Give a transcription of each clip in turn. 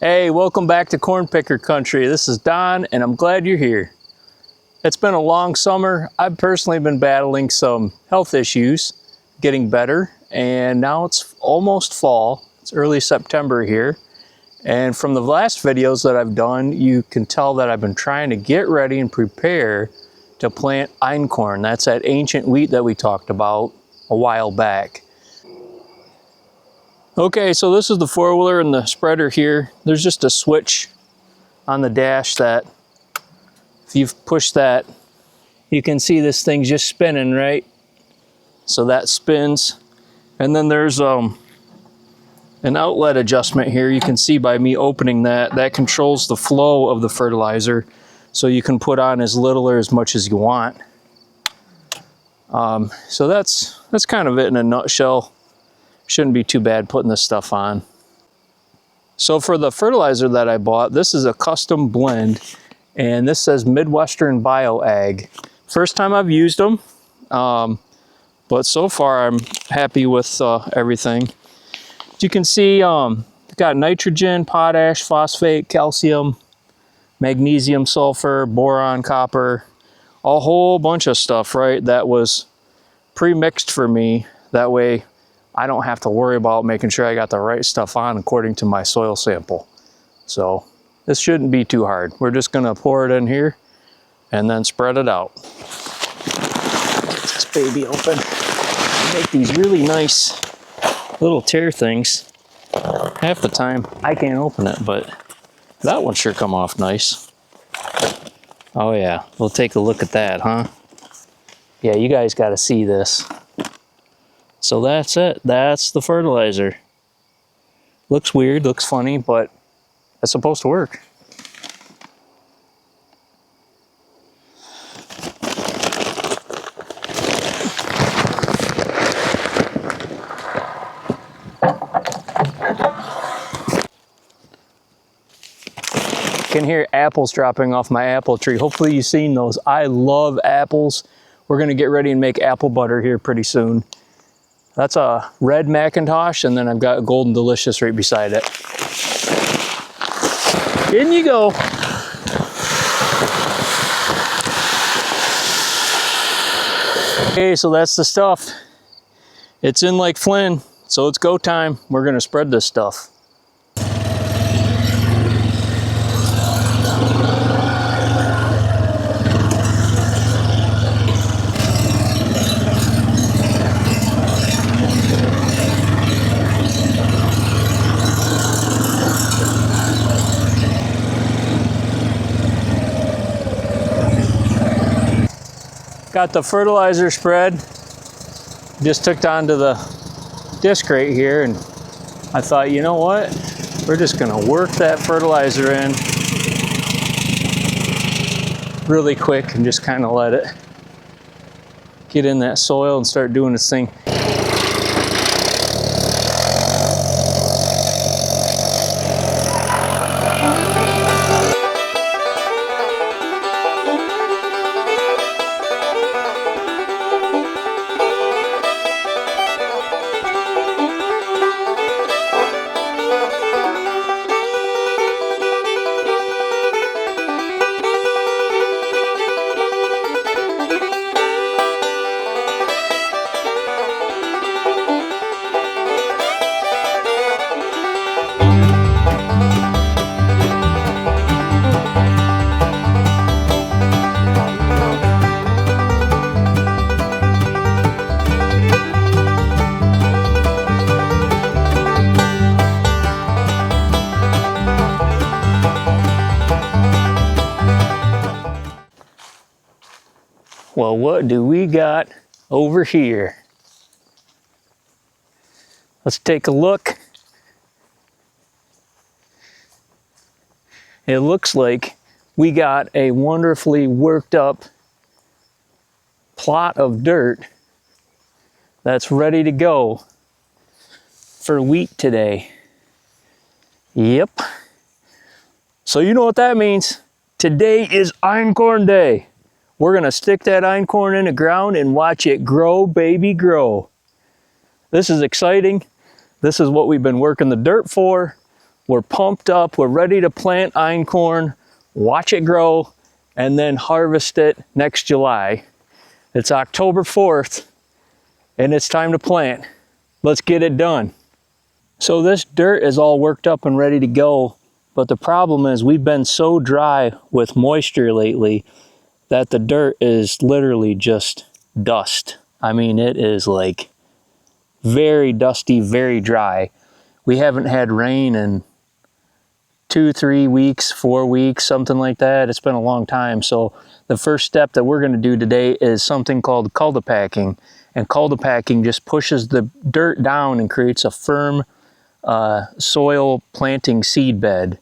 Hey, welcome back to Corn Picker Country. This is Don, and I'm glad you're here. It's been a long summer. I've personally been battling some health issues, getting better, and now it's almost fall. It's early September here. And from the last videos that I've done, you can tell that I've been trying to get ready and prepare to plant Einkorn. That's that ancient wheat that we talked about a while back. Okay, so this is the four-wheeler and the spreader here. There's just a switch on the dash that if you push that, you can see this thing's just spinning, right? So that spins. And then there's an outlet adjustment here. You can see by me opening that, that controls the flow of the fertilizer. So you can put on as little or as much as you want. So that's kind of it in a nutshell. Shouldn't be too bad putting this stuff on. So for the fertilizer that I bought, this is a custom blend, and this says Midwestern Bio-Ag. First time I've used them, but so far I'm happy with everything. As you can see, it's got nitrogen, potash, phosphate, calcium, magnesium, sulfur, boron, copper, a whole bunch of stuff, right? That was pre-mixed for me. That way I don't have to worry about making sure I got the right stuff on according to my soil sample. So this shouldn't be too hard. We're just gonna pour it in here and then spread it out. Get this baby open. Make these really nice little tear things. Half the time I can't open it, but that one sure come off nice. Oh yeah, we'll take a look at that, huh? Yeah, you guys gotta see this. So that's it. That's the fertilizer. Looks weird, looks funny, but it's supposed to work. I can hear apples dropping off my apple tree. Hopefully you've seen those. I love apples. We're gonna get ready and make apple butter here pretty soon. That's a red Macintosh, and then I've got a Golden Delicious right beside it. In you go. Okay, so that's the stuff. It's in like Flynn, so it's go time. We're gonna spread this stuff. Got the fertilizer spread, just took it onto the disc right here, and I thought, you know what? We're just gonna work that fertilizer in really quick and just kind of let it get in that soil and start doing its thing. Well, what do we got over here? Let's take a look. It looks like we got a wonderfully worked up plot of dirt that's ready to go for wheat today. Yep. So you know what that means. Today is Einkorn Day. We're gonna stick that einkorn in the ground and watch it grow, baby, grow. This is exciting. This is what we've been working the dirt for. We're pumped up, we're ready to plant einkorn, watch it grow, and then harvest it next July. It's October 4th, and it's time to plant. Let's get it done. So this dirt is all worked up and ready to go, but the problem is we've been so dry with moisture lately that the dirt is literally just dust. I mean, it is like very dusty, very dry. We haven't had rain in 2, 3 weeks, 4 weeks, something like that. It's been a long time. So the first step that we're going to do today is something called cultipacking. And cultipacking just pushes the dirt down and creates a firm soil planting seed bed.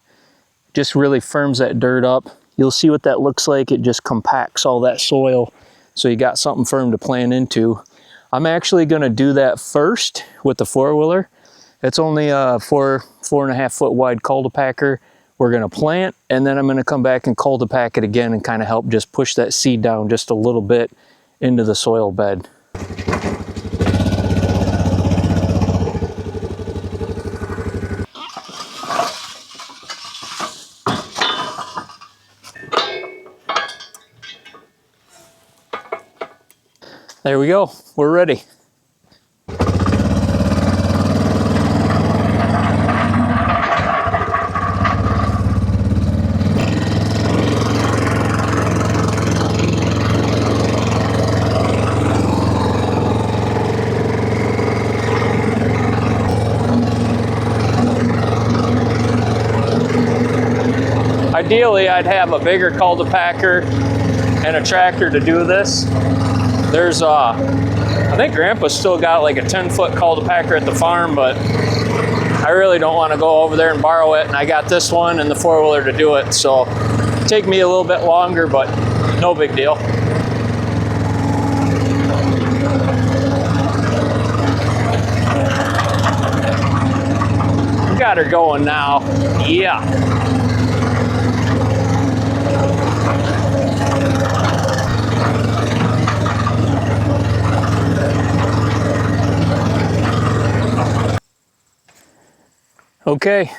Just really firms that dirt up. You'll see what that looks like. It just compacts all that soil so you got something firm to plant into. I'm actually going to do that first with the four-wheeler. It's only a 4.5 foot wide cultipacker. We're going to plant, and then I'm going to come back and cultipack it again and kind of help just push that seed down just a little bit into the soil bed. There we go, we're ready. Ideally, I'd have a bigger cultipacker and a tractor to do this. There's I think Grandpa's still got like a 10-foot cultipacker at the farm, but I really don't want to go over there and borrow it, and I got this one and the four-wheeler to do it, so it'll take me a little bit longer, but no big deal. We got her going now. Yeah. Okay,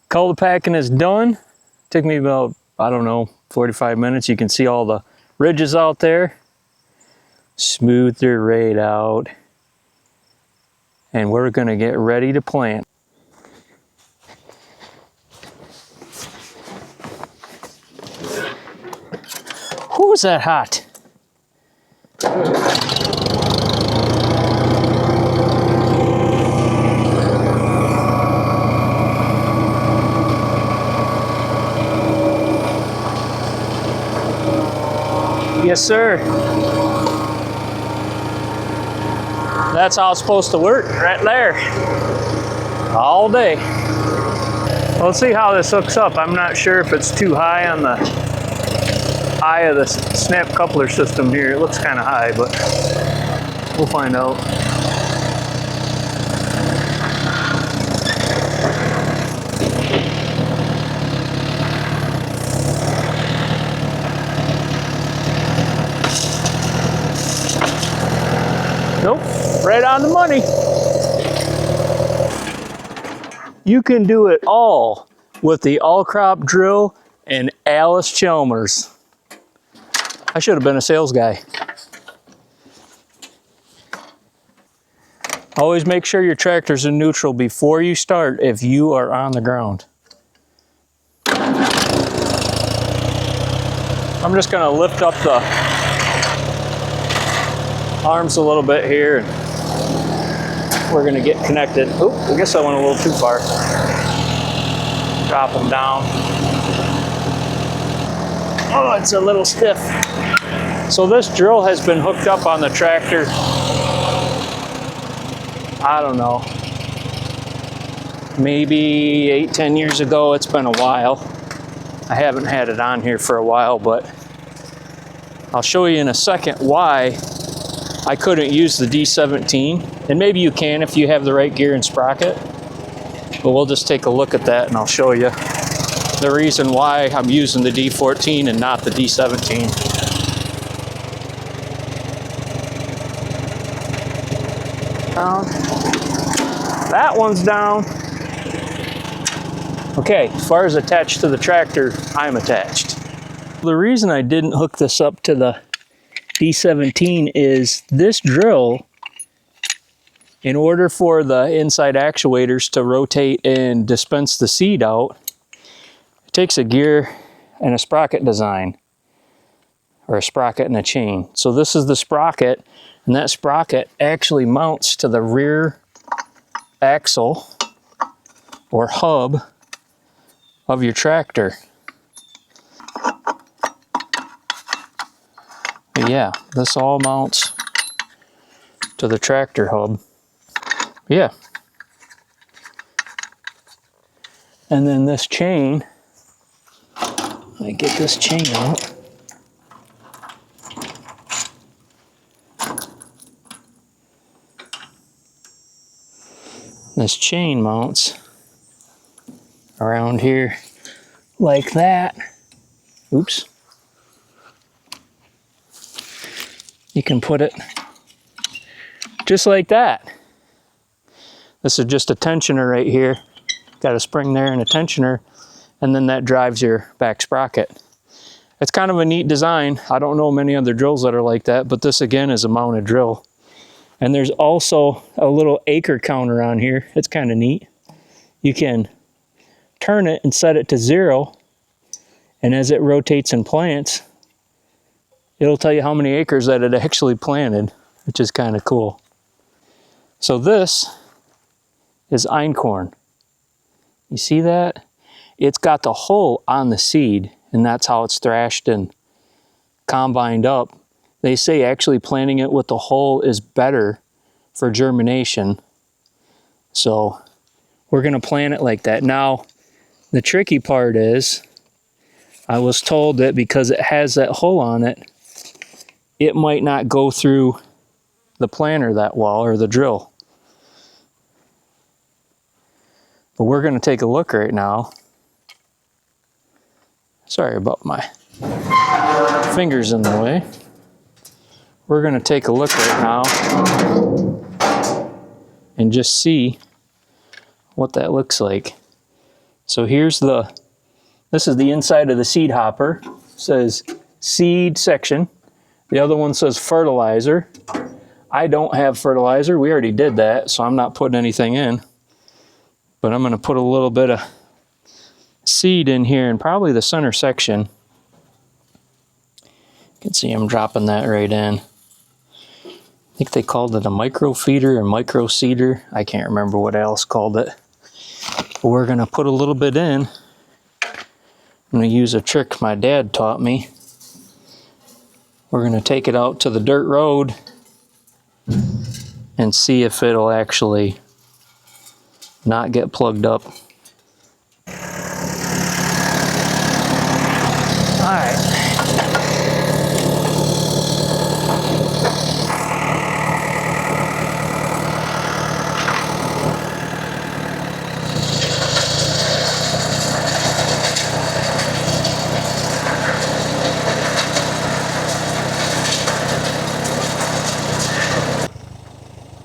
cultipacking is done. Took me about, I don't know, 45 minutes. You can see all the ridges out there. Smoothed her right out. And we're gonna get ready to plant. Who was that hot? Yes, sir. That's how it's supposed to work, right there. All day. Let's see how this hooks up. I'm not sure if it's too high on the eye of the snap coupler system here. It looks kind of high, but we'll find out. Nope, right on the money. You can do it all with the all-crop drill and Alice Chalmers. I should have been a sales guy. Always make sure your tractor's in neutral before you start if you are on the ground. I'm just gonna lift up the arms a little bit here, and we're gonna get connected. Oop, I guess I went a little too far. Drop them down. Oh, it's a little stiff. So this drill has been hooked up on the tractor, I don't know, maybe 8-10 years ago. It's been a while. I haven't had it on here for a while, but I'll show you in a second why I couldn't use the D17. And maybe you can if you have the right gear and sprocket. But we'll just take a look at that and I'll show you the reason why I'm using the D14 and not the D17. Down. That one's down. Okay, as far as attached to the tractor, I'm attached. The reason I didn't hook this up to the D17 is this drill, in order for the inside actuators to rotate and dispense the seed out, it takes a gear and a sprocket design, or a sprocket and a chain. So this is the sprocket, and that sprocket actually mounts to the rear axle or hub of your tractor. But yeah, this all mounts to the tractor hub. Yeah. And then this chain, let me get this chain out. This chain mounts around here like that. Oops. You can put it just like that. This is just a tensioner right here. Got a spring there and a tensioner, and then that drives your back sprocket. It's kind of a neat design. I don't know many other drills that are like that, but this again is a mounted drill. And there's also a little acre counter on here. It's kind of neat. You can turn it and set it to 0, and as it rotates and plants, it'll tell you how many acres that it actually planted, which is kind of cool. So this is Einkorn. You see that? It's got the hull on the seed, and that's how it's thrashed and combined up. They say actually planting it with the hull is better for germination. So we're going to plant it like that. Now, the tricky part is, I was told that because it has that hull on it, it might not go through the planter that well, or the drill. But we're going to take a look right now. Sorry about my fingers in the way. We're going to take a look right now and just see what that looks like. So here's this is the inside of the seed hopper. It says seed section. The other one says fertilizer. I don't have fertilizer. We already did that, so I'm not putting anything in. But I'm going to put a little bit of seed in here in probably the center section. You can see I'm dropping that right in. I think they called it a micro feeder or micro seeder. I can't remember what else called it. But we're going to put a little bit in. I'm going to use a trick my dad taught me. We're going to take it out to the dirt road and see if it'll actually not get plugged up. All right.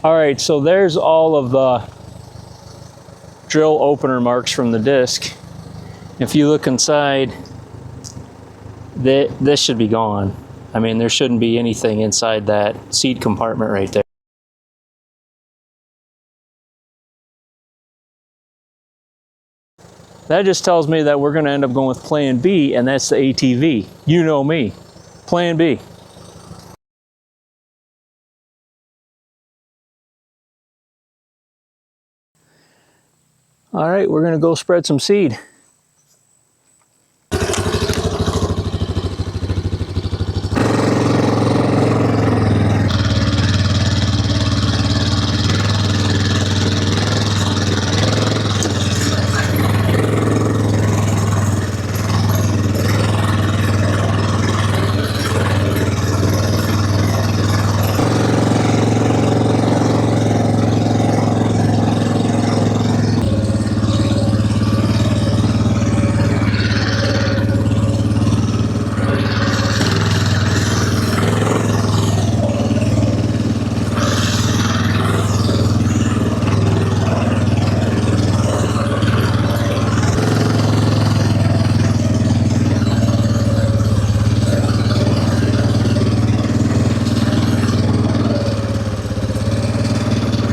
All right, so there's all of the drill opener marks from the disc. If you look inside, this should be gone. I mean, there shouldn't be anything inside that seed compartment right there. That just tells me that we're going to end up going with plan B, and that's the ATV. You know me. Plan B. All right, we're going to go spread some seed.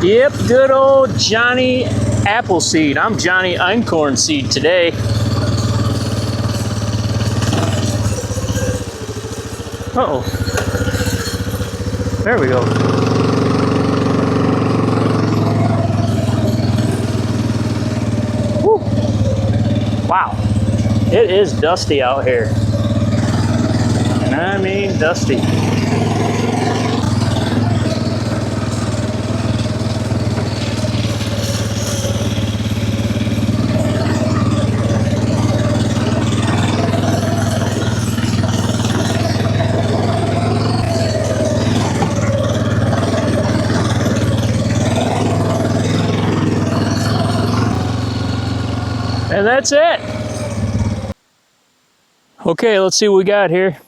Yep, good old Johnny Appleseed. I'm Johnny Einkorn seed today. Uh-oh. There we go. Woo. Wow. It is dusty out here. And I mean dusty. And that's it. Okay, let's see what we got here.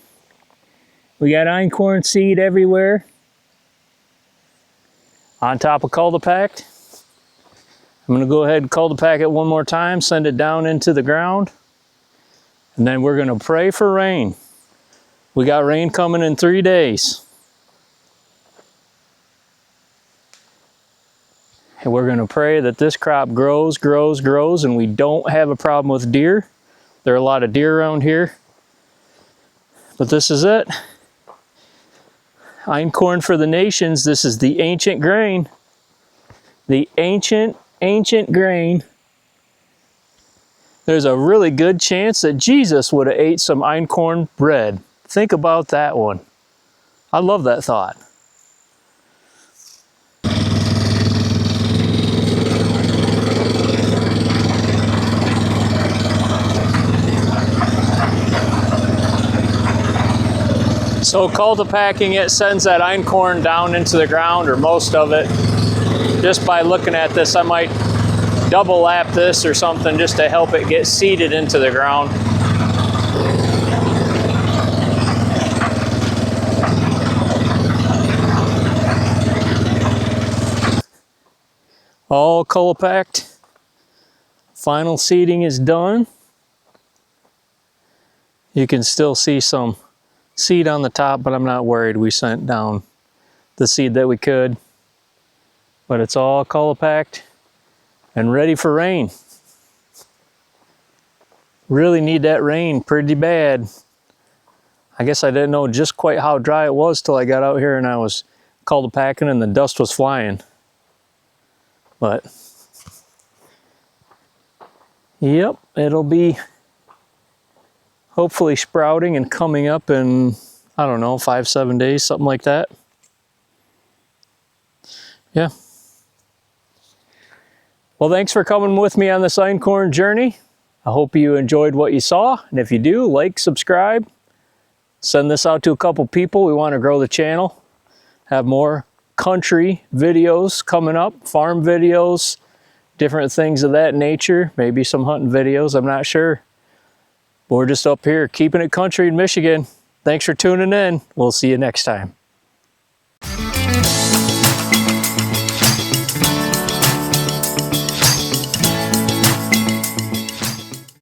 We got einkorn seed everywhere on top of Cultipacked. I'm gonna go ahead and Cultipack it one more time, send it down into the ground, and then we're gonna pray for rain. We got rain coming in 3 days. And we're gonna pray that this crop grows, and we don't have a problem with deer. There are a lot of deer around here. But this is it. Einkorn for the nations. This is the ancient grain. The ancient grain. There's a really good chance that Jesus would have ate some einkorn bread. Think about that one. I love that thought. So Cultipacking it sends that einkorn down into the ground, or most of it. Just by looking at this, I might double lap this or something just to help it get seeded into the ground. All Cultipacked. Final seeding is done. You can still see some seed on the top, but I'm not worried. We sent down the seed that we could. But it's all Cultipacked and ready for rain. Really need that rain pretty bad. I guess I didn't know just quite how dry it was till I got out here and I was Cultipacking and the dust was flying. But yep, it'll be hopefully sprouting and coming up in, I don't know, 5-7 days, something like that. Yeah. Well, thanks for coming with me on this einkorn journey. I hope you enjoyed what you saw. And if you do, like, subscribe, send this out to a couple people. We want to grow the channel, have more country videos coming up, farm videos, different things of that nature, maybe some hunting videos, I'm not sure. But we're just up here keeping it country in Michigan. Thanks for tuning in. We'll see you next time.